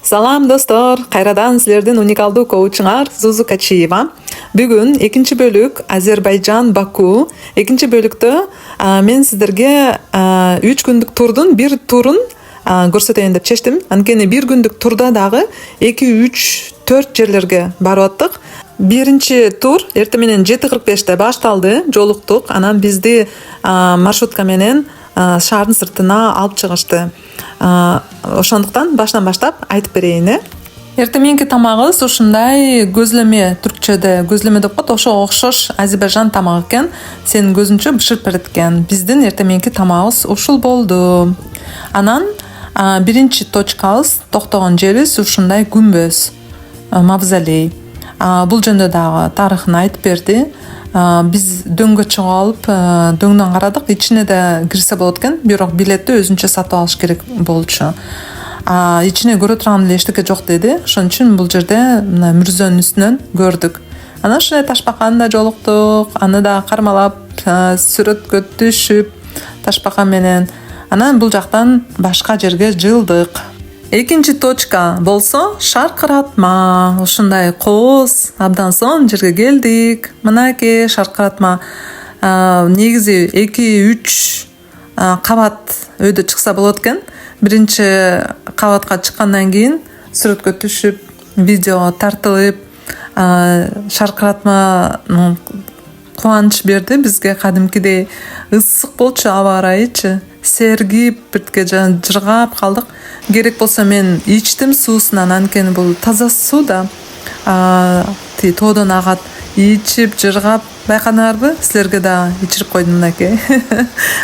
Салам достор, кайрадан силердин уникалдуу коучуңар Зузу Качиева. Бүгүн экинчи бөлүк Азербайжан, Баку. Экинчи бөлүктө мен сиздерге 3 күндүк турдун бир турун көрсөтөйүн деп чечтим. Анткени бир күндүк турда дагы 2, 3, 4 жерлерге барып аттык. Биринчи тур эртең менен 7:45 башталды, жолуктук. Анан бизди маршрутка менен шаардын сыртына алып чыгышты. Ошондуктан башынан баштап айтып берейин. Эртең мененки тамагыбыз ушундай көзлөмө, түркчөдө көзлөмө деп коет, ошого окшош Азербайжан тамагы экен. Сенин көзүнчө бышырт берет экен. Биздин эртең мененки тамагыбыз ушул болду. Анан биринчи точкабыз, токтогон жерибиз ушундай күмбөз, мавзолей. Бул жөнүндө дагы тарыхын айтып берди. Биз дөңгө чыгып алып, дөңдөн карадык, ичине да кирсе болот экен, бирок билетти өзүнчө сатып алыш керек болчу. Ичине көрө турган эле эчтеке жок деди. Ошон үчүн бул жерде мына мүрзөнүн үстүнөн көрдүк. Анан ушундай ташбаканы да жолуктук, аны да кармалап, сүрөткө түшүп, ташбака менен. Анан бул жактан башка жерге жылдык. Экинчи точка болсо шаркыратма. Ушундай кооз, абдан сонун жерге келдик. Мынакей шаркыратма. Негизи 2-3 кабат өйдө чыкса болот экен. Биринчи кабатка чыккандан кийин сүрөткө түшүп, видео тартылып, шаркыратма кубанч берди бизге. Кадимкидей ысык болчу аба ырайычы. Сергип, биртке жыргап калдык. Керек болсо мен ичтим суусунан, анткени бул таза суу да. Тоодон агат. Ичип, жыргап, байкадыңарбы? Силерге да ичирип койдум мынакей.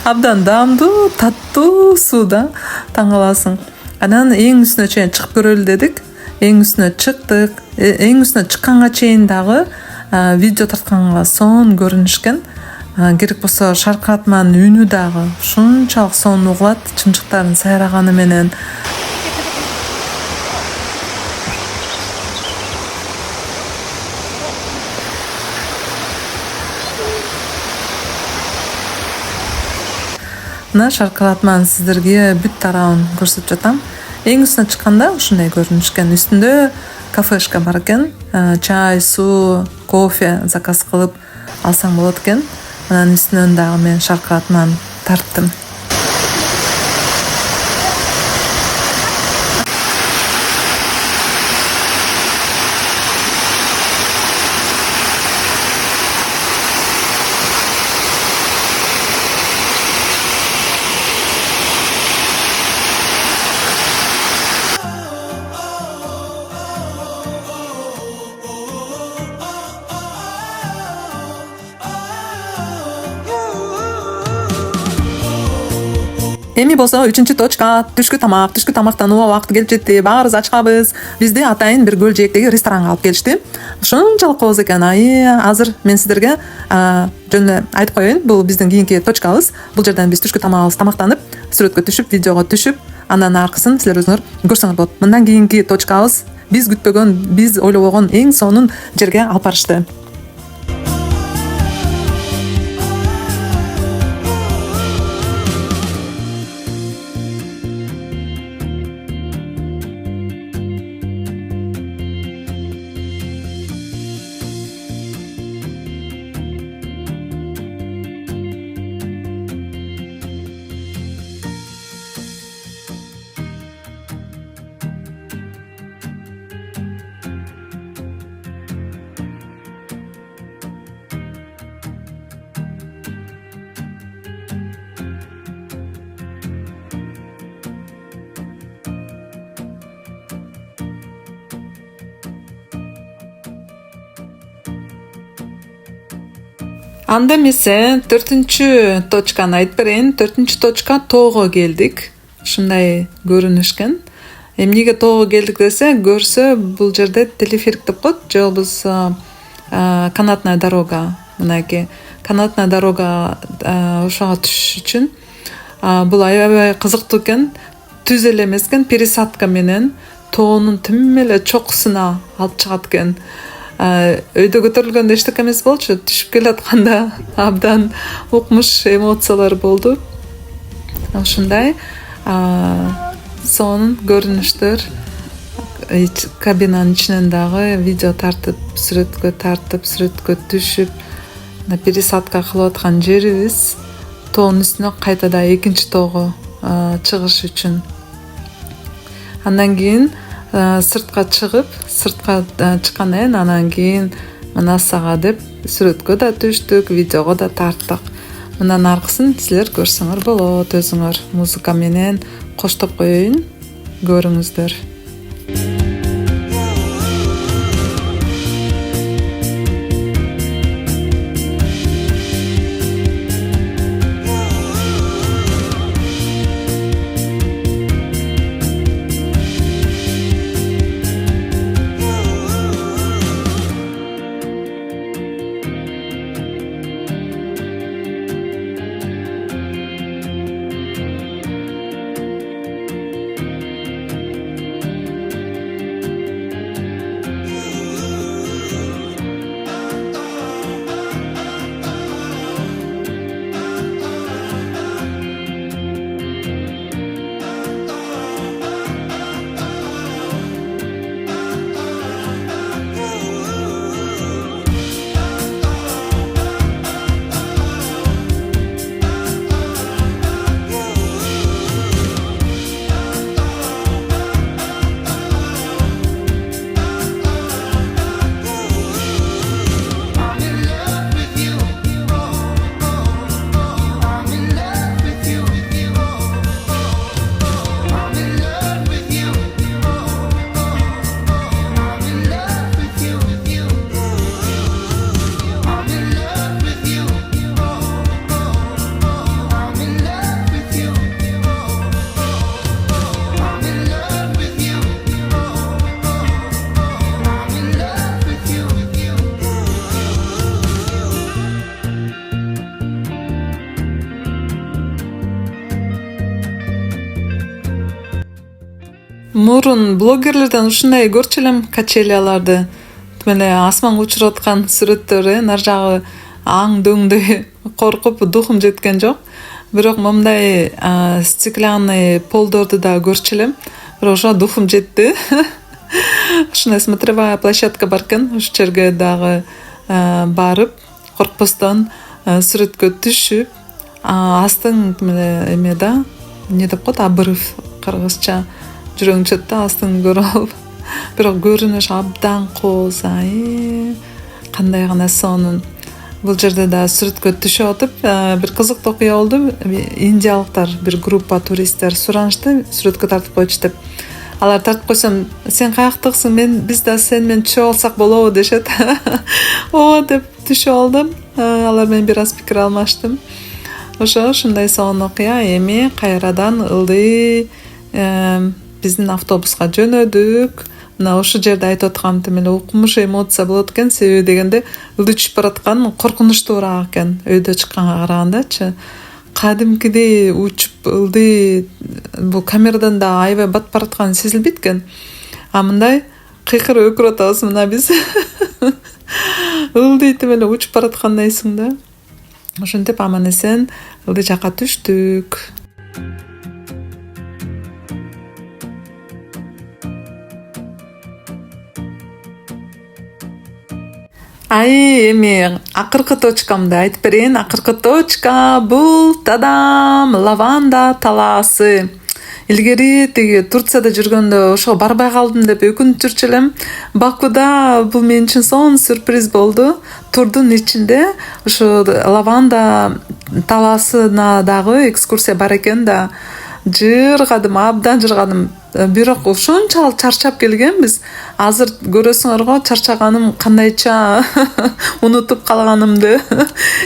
Абдан даамдуу, таттуу суу да. Таң каласың. Анан эң үстүнө чейин чыгып көрөлү дедик. Эң үстүнө чыктык. Эң үстүнө чыкканга чейин дагы видео тартканга сонун көрүнүшкөн. Керек болсо шаркыратманын үнү дагы ушунчалык сонун угулат, чымчыктардын сайраганы менен. Мына шаркыратманын сиздерге бүт тарабын көрсөтүп жатам. Эң үстүнө чыкканда ушундай көрүнүшкөн. Үстүндө кафешка бар экен. Чай, суу, кофе заказ кылып алсаң болот экен. Анан үстүнөн дагы мен шаркыратманы тарттым. Эми болсо 3-чү точка түшкү тамак. Түшкү тамактануу убакыты келип жетти. Баарыбыз ачкабыз. Бизди атайын бир көл жээктеги ресторанга алып келишти. Ушунчалык кооз экен. Азыр мен сиздерге жөн айтып коеюн. Бул биздин кийинки точкабыз. Бул жерден биз түшкү тамагыбыз тамактанып, сүрөткө түшүп, видеого түшүп, андан аркысын силер өзүңөр көрсөңөр болот. Мындан кийинки точкабыз биз күтпөгөн, биз ойлобогон эң сонун жерге алып барышты. Анда эмесе 4-чү точканы айтып берейин. 4-чү точка тоого келдик. Ушундай көрүнүшкөн. Эмнеге тоого келдик десе, көрсө бул жерде телеферик деп коет, же болбосо канатная дорога. Мынакей канатная дорога ошого түшүш үчүн бул аябай кызыктуу экен. Түз эле эмес экен, пересадка менен тоонун тим эле чокусуна алып чыгат экен. Өйдө көтөрүлгөндө эчтеке эмес болчу. Түшүп келатканда абдан укмуш эмоциялар болду. Ушундай сонун көрүнүштөр кабинанын ичинен дагы видео тартып, сүрөткө түшүп, пересадка кылып аткан жерибиз тоонун үстүнө кайтада экинчи тоого чыгыш үчүн. Андан кийин сыртка чыккандан кийин анан кийин Насага деп сүрөткө да түштүк, видеого да тарттык. Мындан аркысын силер көрсөңөр болот, өзүңөр музыка менен коштоп коеюн, көрүңүздөр. Мурун блогерлерден ушундай көрчү элем качелияларды. Эле асманга учуруп аткан сүрөттөрү, нар жагы аң дөңдөй коркуп духум жеткен жок. Бирок момундай стеклянный полдорду да көрчү элем. Бирок ошо духум жетти. Ушундай смотровая площадка бар экен, ошол жерге дагы барып, коркпостон сүрөткө түшүп, астын эме да, эмне деп коет, обрыв кыргызча. Жүрөңчөт да астын көрүп. Бирок көрүнүш абдан кооз, кандай гана сонун. Бул жерде да сүрөткө түшүп атып, бир кызыктуу окуя болду. Индиялыктар, бир группа туристтер суранышты, сүрөткө тартып койчу деп. Алар тартып койсом, сен каяктыксың, биз да сен менен түшүп алсак болобу дешет. Ооба деп түшүп алдым. Алар менен бир аз пикир алмаштым. Ошондой сонун окуя. Эми кайрадан ылдый биздин автобуска жөнөдүк. Мына ошол жерде айтып аткам, эле укмуш эмоция болот экен, себеби дегенде ылдый түшүп бараткан коркунучтуураак экен, өйдө чыкканга карагандачы. Кадимкидей учуп ылдый, бул камерадан да аябай батып бараткан сезилбейт экен. А мындай кыйкырып өкүрүп атабыз мына биз. Ылдый эле учуп бараткандайсың да. Ошентип аман эсен ылдый жакка түштүк. Эми акыркы точкамды айтып берейин. Акыркы точка бул тадам, лаванда талаасы. Илгери тиги Турцияда жүргөндө ошого барбай калдым деп өкүнүп жүрчү элем. Бакуда бул мен үчүн сонун сюрприз болду. Турдун ичинде ошо лаванда талаасына дагы экскурсия бар экен да. Жыргадым, абдан жыргадым. Бирок ошончалык чарчап келгенбиз. Азыр көрөсүңөр го, чарчаганым кандайча унутуп калганымды.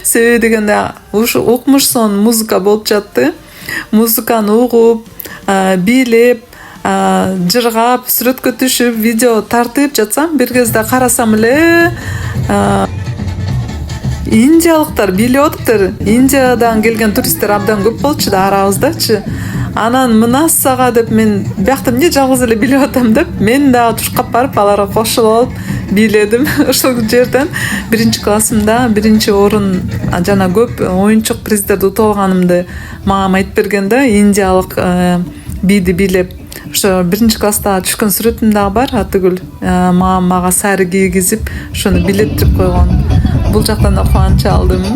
Себеби дегенде ушу укмуш сон музыка болуп жатты. Музыканы угуп, бийлеп, жыргап, сүрөткө түшүп, видео тартып жатсам, бир кезде карасам эле индиялыктар бийлеп атыптыр. Индиядан келген туристтер абдан көп болчу да арабыздачы. Анан Насага деп мен биякта эмне жалгыз эле бийлеп атам деп, мен дагы туршкап барып аларга кошулуп алып бийледим. Ошол жерден 1-классымда 1-орун жана көп оюнчук приздерди утуп алганымды мага айтып берген да, индиялык бийди бийлеп ошо 1-класста түшкөн сүрөтүм дагы бар. Атыгүл мага сары кийгизип ошону билеттирип койгон. Бул жактан да кубанч алдым.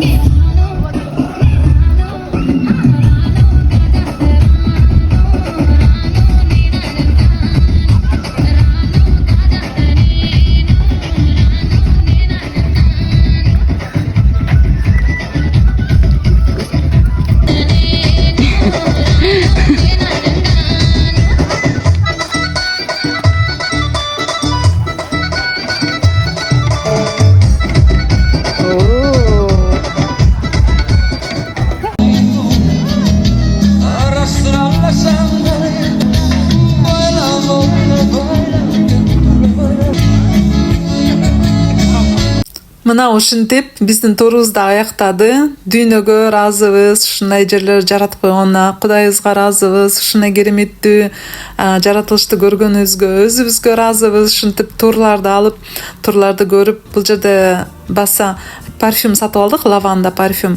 Мына ушинтип биздин турубуз да аяктады. Дүйнөгө ыраазыбыз, ушундай жерлер жаратып койгонуна Кудайыбызга ыраазыбыз, ушундай кереметтүү жаратылышты көргөнүбүзгө өзүбүзгө ыраазыбыз. Ушинтип турларды алып, турларды көрүп, бул жерде баса парфюм сатып алдык, лаванда парфюм.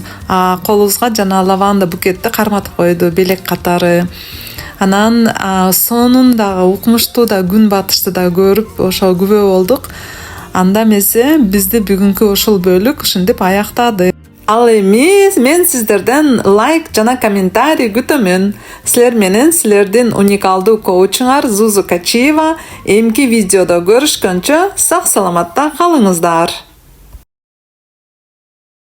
Колубузга жана лаванда букетти карматып койду, белек катары. Анан сонун дагы укмуштуу да күн батышты да көрүп, ошо күбө болдук. Анда эмесе бизди бүгүнкү ушул бөлүк ушинтип аяктады. Ал эми мен сиздерден лайк жана комментарий күтөмүн. Силер менен силердин уникалдуу коучуңар Зузу Качиева. Эмки видеодо көрүшкөнчө сак саламатта калыңыздар.